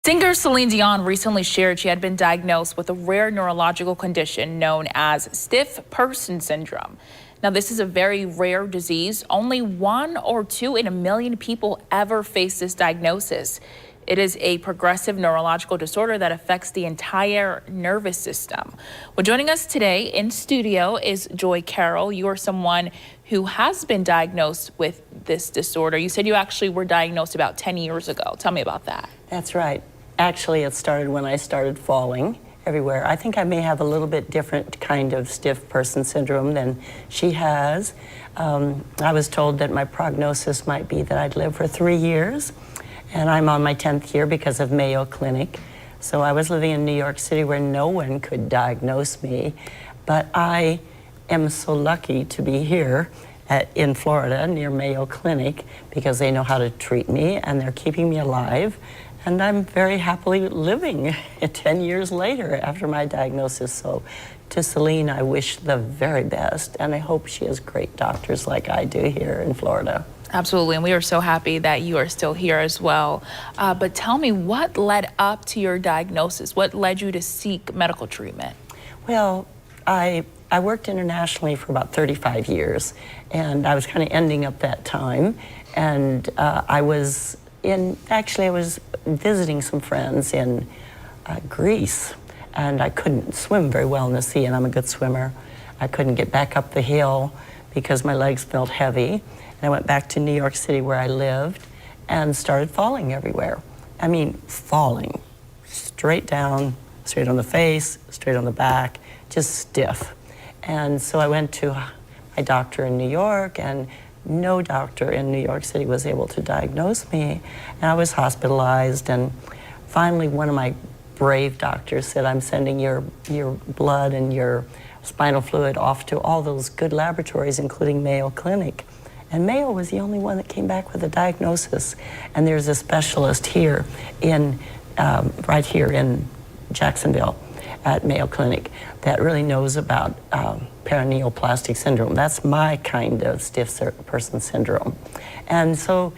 Singer Celine Dion recently shared she had been diagnosed with a rare neurological condition known as stiff person syndrome. Now, this is a very rare disease. Only 1 or 2 in a million people ever face this diagnosis. It is a progressive neurological disorder that affects the entire nervous system. Well, joining us today in studio is Joy Carroll. You are someone who has been diagnosed with this disorder. You said you actually were diagnosed about 10 years ago. Tell me about that. That's right. Actually, it started when I started falling everywhere. I think I may have a little bit different kind of stiff person syndrome than she has. I was told that my prognosis might be that I'd live for 3 years, and I'm on my 10th year because of Mayo Clinic. So I was living in New York City where no one could diagnose me, but I am so lucky to be here in Florida near Mayo Clinic because they know how to treat me and they're keeping me alive. And I'm very happily living 10 years later after my diagnosis. So to Celine, I wish the very best, and I hope she has great doctors like I do here in Florida. Absolutely, and we are so happy that you are still here as well. But tell me, what led up to your diagnosis? What led you to seek medical treatment? Well, I worked internationally for about 35 years, and I was kind of ending up that time, and I was visiting some friends in Greece, and I couldn't swim very well in the sea, and I'm a good swimmer. I couldn't get back up the hill because my legs felt heavy. And I went back to New York City where I lived and started falling everywhere. I mean, falling straight down, straight on the face, straight on the back, just stiff. And so I went to my doctor in New York, and no doctor in New York City was able to diagnose me. And I was hospitalized, and finally one of my brave doctors said, I'm sending your blood and your spinal fluid off to all those good laboratories, including Mayo Clinic. And Mayo was the only one that came back with a diagnosis. And there's a specialist here right here in Jacksonville at Mayo Clinic that really knows about paraneoplastic syndrome. That's my kind of stiff person syndrome. And so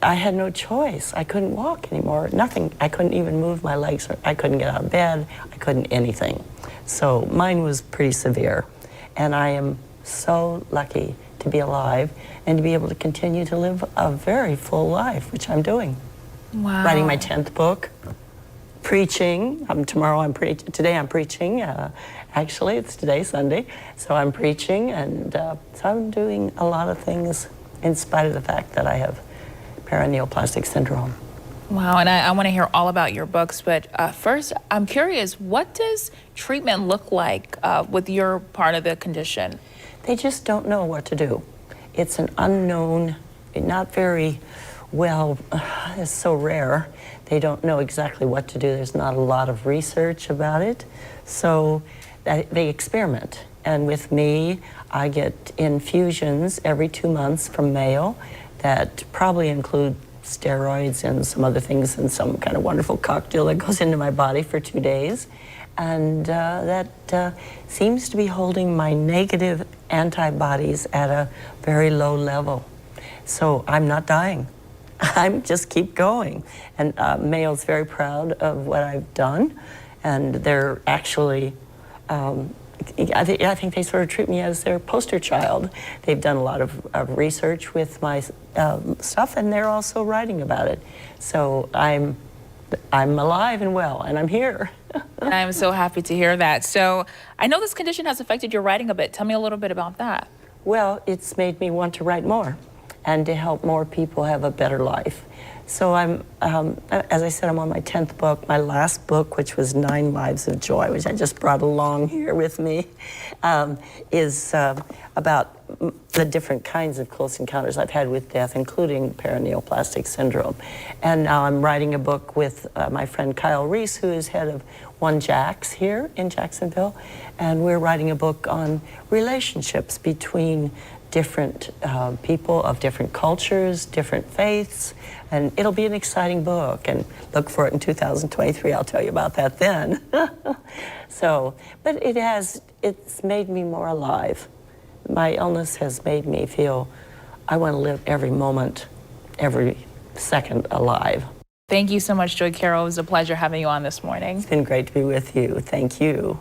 I had no choice. I couldn't walk anymore, nothing. I couldn't even move my legs. I couldn't get out of bed. I couldn't anything. So mine was pretty severe. And I am so lucky to be alive and to be able to continue to live a very full life, which I'm doing. Wow. Writing my 10th book. Preaching. Today I'm preaching. Actually, it's today, Sunday. So I'm preaching, and so I'm doing a lot of things in spite of the fact that I have paraneoplastic syndrome. Wow, and I want to hear all about your books, but first, I'm curious, what does treatment look like with your part of the condition? They just don't know what to do. It's an unknown, not very well, it's so rare. They don't know exactly what to do. There's not a lot of research about it. So they experiment. And with me, I get infusions every 2 months from Mayo that probably include steroids and some other things and some kind of wonderful cocktail that goes into my body for 2 days. And that seems to be holding my negative antibodies at a very low level. So I'm not dying. I'm just keep going. And Mayo's very proud of what I've done, and they're actually, I think they sort of treat me as their poster child. They've done a lot of research with my stuff, and they're also writing about it. So I'm alive and well, and I'm here. I'm so happy to hear that. So I know this condition has affected your writing a bit. Tell me a little bit about that. Well, it's made me want to write more and to help more people have a better life. So as I said, I'm on my 10th book. My last book, which was 9 Lives of Joy, which I just brought along here with me, is about the different kinds of close encounters I've had with death, including paraneoplastic syndrome. And now I'm writing a book with my friend Kyle Reese, who is head of One Jacks here in Jacksonville. And we're writing a book on relationships between different people of different cultures, different faiths, and it'll be an exciting book, and look for it in 2023. I'll tell you about that then. But it's made me more alive. My illness has made me feel I want to live every moment, every second alive. Thank you so much, Joy Carol. It was a pleasure having you on this morning. It's been great to be with you. Thank you.